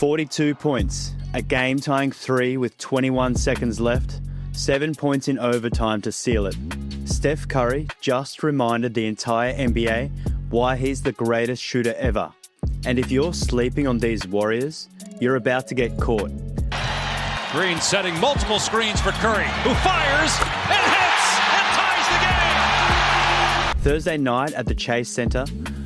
42 points, a game-tying 3 with 21 seconds left, 7 points in overtime to seal it. Steph Curry just reminded the entire NBA why he's the greatest shooter ever. And if you're sleeping on these Warriors, you're about to get caught. Green setting multiple screens for Curry, who fires and hits and ties the game. Thursday night at the Chase Center,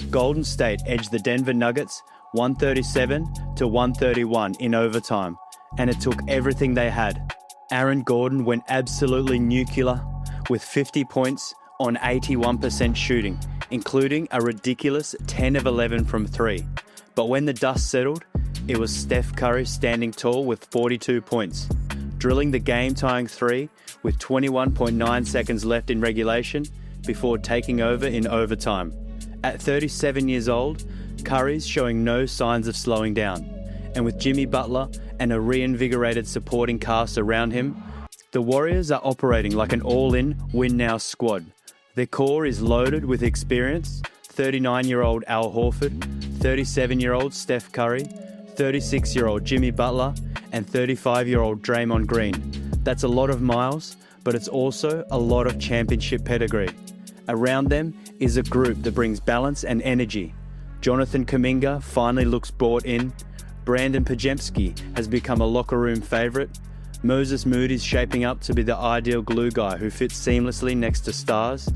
Golden State edged the Denver Nuggets 137-131 in overtime, and it took everything they had. Aaron Gordon went absolutely nuclear with 50 points on 81% shooting, including a ridiculous 10 of 11 from 3. But when the dust settled, it was Steph Curry standing tall with 42 points, drilling the game-tying 3 with 21.9 seconds left in regulation before taking over in overtime. At 37 years old, Curry's showing no signs of slowing down, and with Jimmy Butler and a reinvigorated supporting cast around him, the Warriors are operating like an all-in, win-now squad. Their core is loaded with experience: 39-year-old Al Horford, 37-year-old Steph Curry, 36-year-old Jimmy Butler, and 35-year-old Draymond Green. That's a lot of miles, but it's also a lot of championship pedigree. Around them is a group that brings balance and energy. Jonathan Kuminga finally looks bought in. Brandon Pajemski has become a locker room favourite. Moses Moody's shaping up to be the ideal glue guy who fits seamlessly next to stars.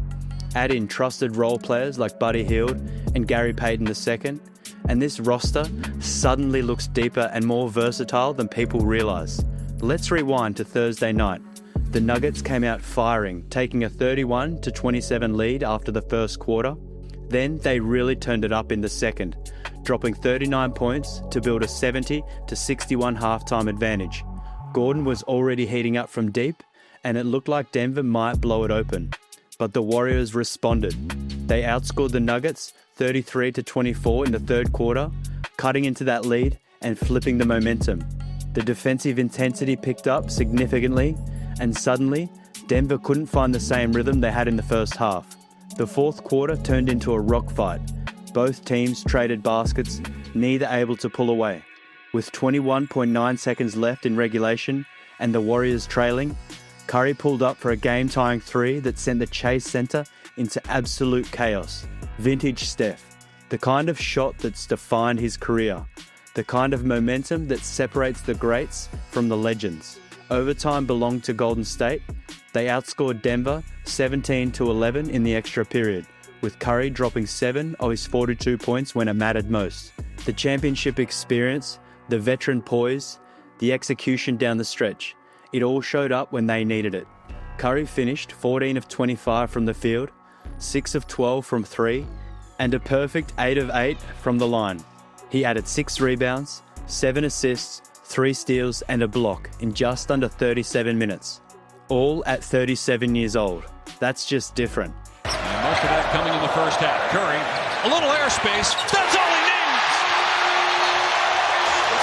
Add in trusted role players like Buddy Hield and Gary Payton II, and this roster suddenly looks deeper and more versatile than people realise. Let's rewind to Thursday night. The Nuggets came out firing, taking a 31-27 lead after the first quarter. Then they really turned it up in the second, dropping 39 points to build a 70-61 halftime advantage. Gordon was already heating up from deep, and it looked like Denver might blow it open. But the Warriors responded. They outscored the Nuggets 33-24 in the third quarter, cutting into that lead and flipping the momentum. The defensive intensity picked up significantly, and suddenly, Denver couldn't find the same rhythm they had in the first half. The fourth quarter turned into a rock fight. Both teams traded baskets, neither able to pull away. With 21.9 seconds left in regulation and the Warriors trailing, Curry pulled up for a game-tying 3 that sent the Chase Center into absolute chaos. Vintage Steph. The kind of shot that's defined his career. The kind of momentum that separates the greats from the legends. Overtime belonged to Golden State. They outscored Denver 17-11 in the extra period, with Curry dropping 7 of his 42 points when it mattered most. The championship experience, the veteran poise, the execution down the stretch, it all showed up when they needed it. Curry finished 14 of 25 from the field, 6 of 12 from 3, and a perfect 8 of 8 from the line. He added 6 rebounds, 7 assists, 3 steals and a block in just under 37 minutes. All at 37 years old. That's just different. And most of that coming in the first half. Curry, a little airspace. That's all he needs.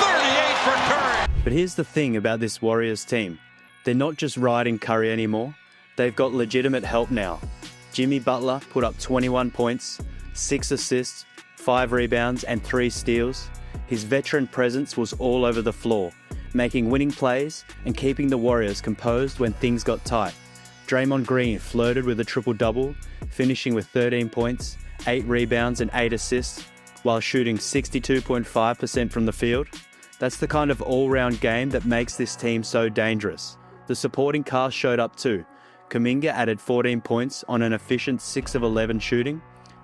38 for Curry. But here's the thing about this Warriors team. They're not just riding Curry anymore. They've got legitimate help now. Jimmy Butler put up 21 points, 6 assists, 5 rebounds and 3 steals. His veteran presence was all over the floor, making winning plays and keeping the Warriors composed when things got tight. Draymond Green flirted with a triple-double, finishing with 13 points, 8 rebounds and 8 assists, while shooting 62.5% from the field. That's the kind of all-round game that makes this team so dangerous. The supporting cast showed up too. Kuminga added 14 points on an efficient 6 of 11 shooting.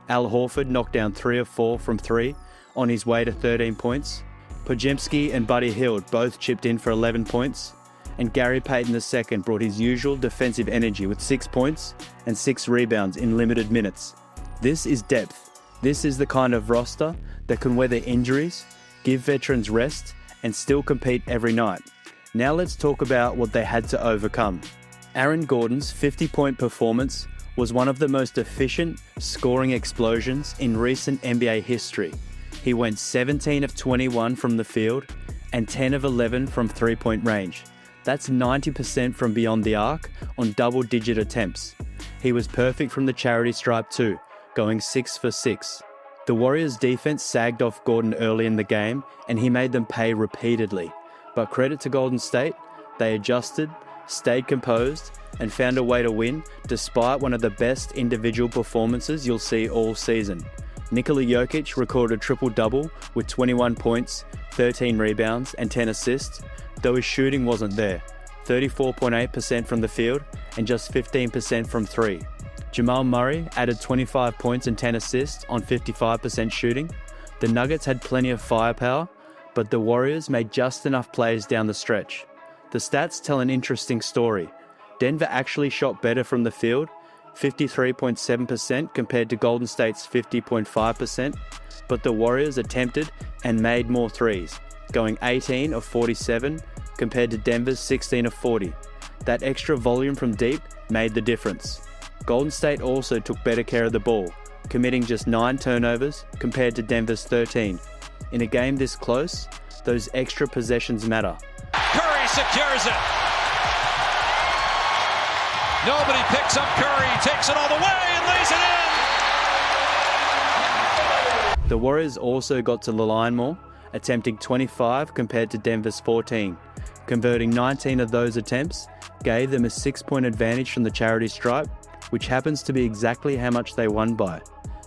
Al Horford knocked down 3 of 4 from 3 on his way to 13 points. Pajemski and Buddy Hield both chipped in for 11 points. And Gary Payton II brought his usual defensive energy with 6 points and 6 rebounds in limited minutes. This is depth. This is the kind of roster that can weather injuries, give veterans rest, and still compete every night. Now let's talk about what they had to overcome. Aaron Gordon's 50-point performance was one of the most efficient scoring explosions in recent NBA history. He went 17 of 21 from the field and 10 of 11 from three-point range. That's 90% from beyond the arc on double-digit attempts. He was perfect from the charity stripe too, going 6 for 6. The Warriors' defense sagged off Gordon early in the game, and he made them pay repeatedly. But credit to Golden State, they adjusted, stayed composed, and found a way to win despite one of the best individual performances you'll see all season. Nikola Jokic recorded a triple-double with 21 points, 13 rebounds, and 10 assists, though his shooting wasn't there. 34.8% from the field and just 15% from three. Jamal Murray added 25 points and 10 assists on 55% shooting. The Nuggets had plenty of firepower, but the Warriors made just enough plays down the stretch. The stats tell an interesting story. Denver actually shot better from the field, 53.7% compared to Golden State's 50.5%, but the Warriors attempted and made more threes, going 18 of 47 compared to Denver's 16 of 40. That extra volume from deep made the difference. Golden State also took better care of the ball, committing just 9 turnovers compared to Denver's 13. In a game this close, those extra possessions matter. Curry secures it. Nobody picks up Curry, takes it all the way and lays it in. The Warriors also got to the line more, attempting 25 compared to Denver's 14. Converting 19 of those attempts gave them a 6-point advantage from the charity stripe, which happens to be exactly how much they won by.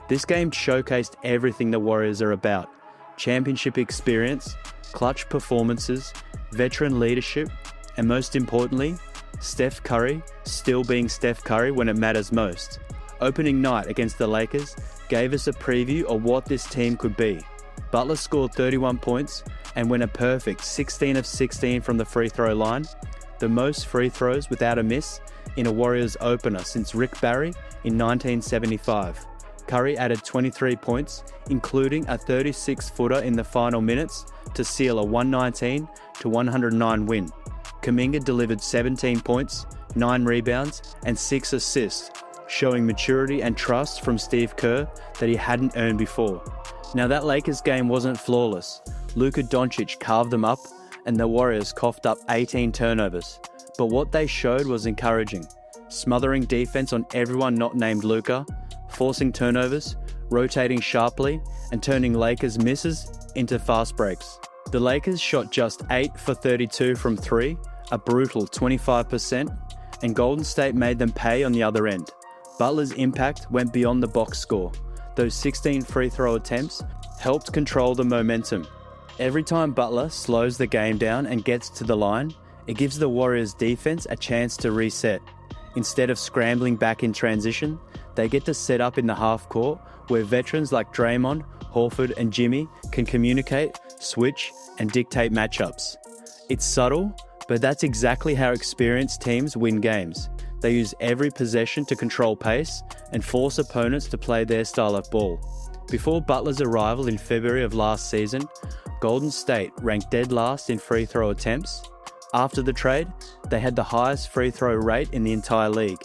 This game showcased everything the Warriors are about: championship experience, clutch performances, veteran leadership, and most importantly, Steph Curry still being Steph Curry when it matters most. Opening night against the Lakers gave us a preview of what this team could be. Butler scored 31 points and went a perfect 16 of 16 from the free throw line, the most free throws without a miss in a Warriors opener since Rick Barry in 1975. Curry added 23 points, including a 36-footer in the final minutes to seal a 119-109 win. Kuminga delivered 17 points, 9 rebounds, and 6 assists, showing maturity and trust from Steve Kerr that he hadn't earned before. Now that Lakers game wasn't flawless. Luka Doncic carved them up, and the Warriors coughed up 18 turnovers. But what they showed was encouraging, smothering defense on everyone not named Luka, forcing turnovers, rotating sharply, and turning Lakers misses into fast breaks. The Lakers shot just 8 for 32 from 3, a brutal 25%, and Golden State made them pay on the other end. Butler's impact went beyond the box score. Those 16 free throw attempts helped control the momentum. Every time Butler slows the game down and gets to the line, it gives the Warriors defense a chance to reset. Instead of scrambling back in transition, they get to set up in the half court where veterans like Draymond, Horford and Jimmy can communicate, switch and dictate matchups. It's subtle, but that's exactly how experienced teams win games. They use every possession to control pace and force opponents to play their style of ball. Before Butler's arrival in February of last season, Golden State ranked dead last in free throw attempts. After the trade, they had the highest free throw rate in the entire league.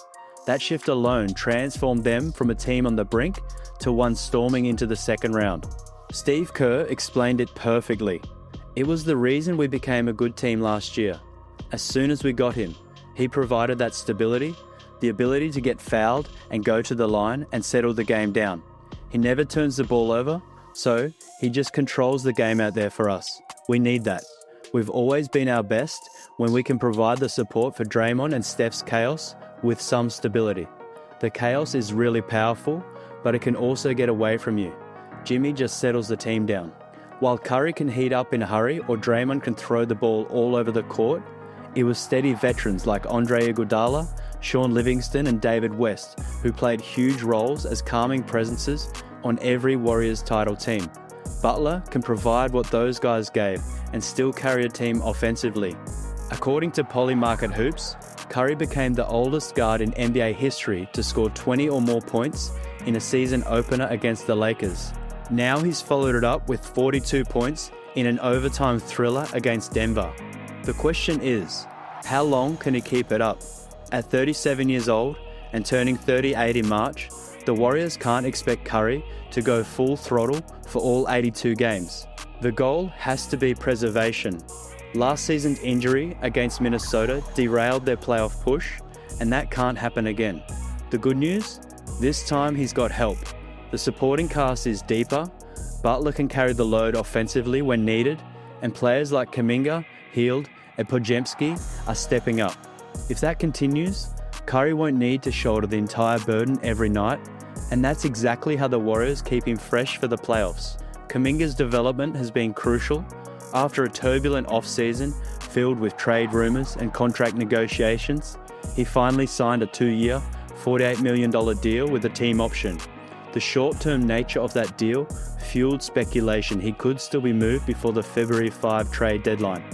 That shift alone transformed them from a team on the brink to one storming into the second round. Steve Kerr explained it perfectly. It was the reason we became a good team last year. As soon as we got him, he provided that stability, the ability to get fouled and go to the line and settle the game down. He never turns the ball over, so he just controls the game out there for us. We need that. We've always been our best when we can provide the support for Draymond and Steph's chaos with some stability. The chaos is really powerful, but it can also get away from you. Jimmy just settles the team down. While Curry can heat up in a hurry or Draymond can throw the ball all over the court, it was steady veterans like Andre Iguodala, Sean Livingston and David West who played huge roles as calming presences on every Warriors title team. Butler can provide what those guys gave and still carry a team offensively. According to Polymarket Hoops, Curry became the oldest guard in NBA history to score 20 or more points in a season opener against the Lakers. Now he's followed it up with 42 points in an overtime thriller against Denver. The question is, how long can he keep it up? At 37 years old and turning 38 in March, the Warriors can't expect Curry to go full throttle for all 82 games. The goal has to be preservation. Last season's injury against Minnesota derailed their playoff push, and that can't happen again. The good news? This time he's got help. The supporting cast is deeper, Butler can carry the load offensively when needed, and players like Kuminga, Hield, and Podziemski are stepping up. If that continues, Curry won't need to shoulder the entire burden every night, and that's exactly how the Warriors keep him fresh for the playoffs. Kuminga's development has been crucial. After a turbulent offseason filled with trade rumours and contract negotiations, he finally signed a 2-year, $48 million deal with a team option. The short-term nature of that deal fueled speculation he could still be moved before the February 5 trade deadline.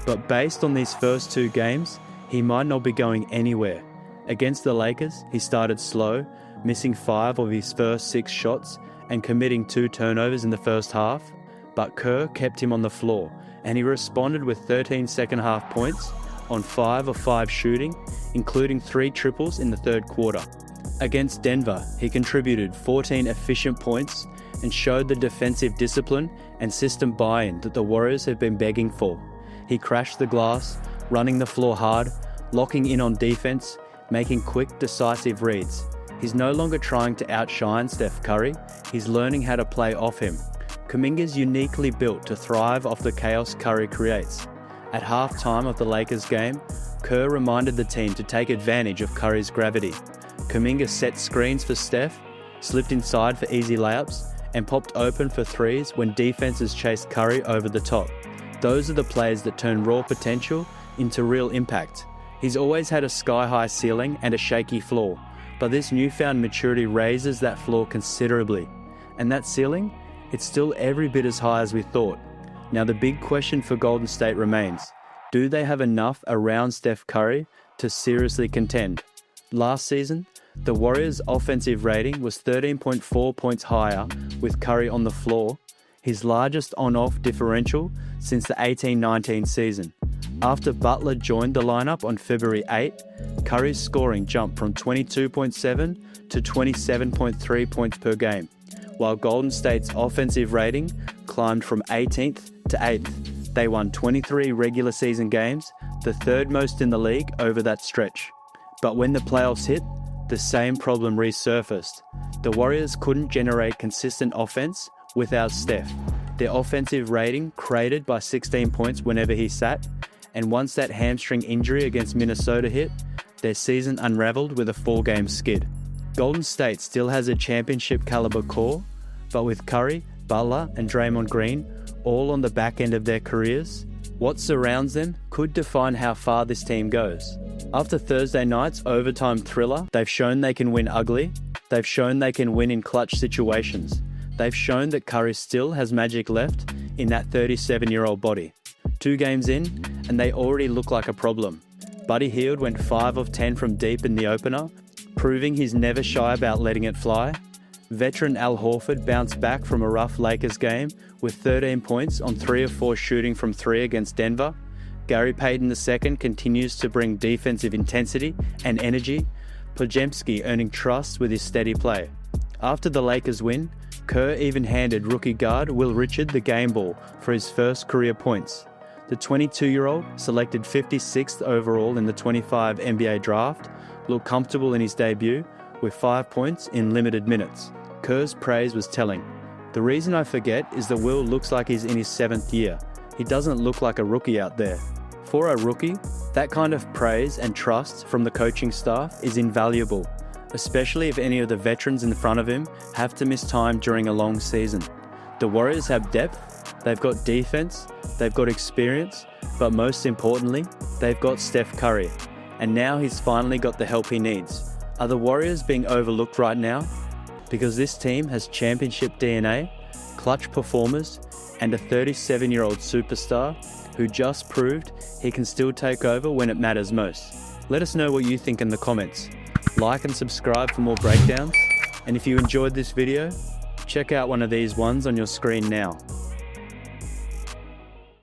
But based on these first 2 games, he might not be going anywhere. Against the Lakers, he started slow, missing 5 of his first 6 shots and committing 2 turnovers in the first half. But Kerr kept him on the floor, and he responded with 13 second-half points on 5 of 5 shooting, including 3 triples in the third quarter. Against Denver, he contributed 14 efficient points and showed the defensive discipline and system buy-in that the Warriors have been begging for. He crashed the glass, running the floor hard, locking in on defense, making quick, decisive reads. He's no longer trying to outshine Steph Curry, he's learning how to play off him. Kuminga's uniquely built to thrive off the chaos Curry creates. At halftime of the Lakers game, Kerr reminded the team to take advantage of Curry's gravity. Kuminga set screens for Steph, slipped inside for easy layups, and popped open for threes when defenses chased Curry over the top. Those are the plays that turn raw potential into real impact. He's always had a sky-high ceiling and a shaky floor, but this newfound maturity raises that floor considerably. And that ceiling? It's still every bit as high as we thought. Now the big question for Golden State remains: do they have enough around Steph Curry to seriously contend? Last season, the Warriors' offensive rating was 13.4 points higher with Curry on the floor, his largest on-off differential since the 18-19 season. After Butler joined the lineup on February 8, Curry's scoring jumped from 22.7 to 27.3 points per game, while Golden State's offensive rating climbed from 18th to 8th. They won 23 regular season games, the third most in the league over that stretch. But when the playoffs hit, the same problem resurfaced. The Warriors couldn't generate consistent offense without Steph. Their offensive rating cratered by 16 points whenever he sat, and once that hamstring injury against Minnesota hit, their season unraveled with a 4-game skid. Golden State still has a championship-caliber core, but with Curry, Butler, and Draymond Green all on the back end of their careers, what surrounds them could define how far this team goes. After Thursday night's overtime thriller, they've shown they can win ugly. They've shown they can win in clutch situations. They've shown that Curry still has magic left in that 37-year-old body. 2 games in, and they already look like a problem. Buddy Hield went 5 of 10 from deep in the opener, proving he's never shy about letting it fly. Veteran Al Horford bounced back from a rough Lakers game with 13 points on 3 of 4 shooting from 3 against Denver. Gary Payton II continues to bring defensive intensity and energy, Podziemski earning trust with his steady play. After the Lakers win, Kerr even handed rookie guard Will Richard the game ball for his first career points. The 22-year-old, selected 56th overall in the 25 NBA draft, looked comfortable in his debut with 5 points in limited minutes. Kerr's praise was telling. The reason I forget is that Will looks like he's in his 7th year. He doesn't look like a rookie out there. For a rookie, that kind of praise and trust from the coaching staff is invaluable, especially if any of the veterans in front of him have to miss time during a long season. The Warriors have depth, they've got defense, they've got experience, but most importantly, they've got Steph Curry, and now he's finally got the help he needs. Are the Warriors being overlooked right now? Because this team has championship DNA, clutch performers, and a 37-year-old superstar who just proved he can still take over when it matters most. Let us know what you think in the comments. Like and subscribe for more breakdowns. And if you enjoyed this video, check out one of these ones on your screen now.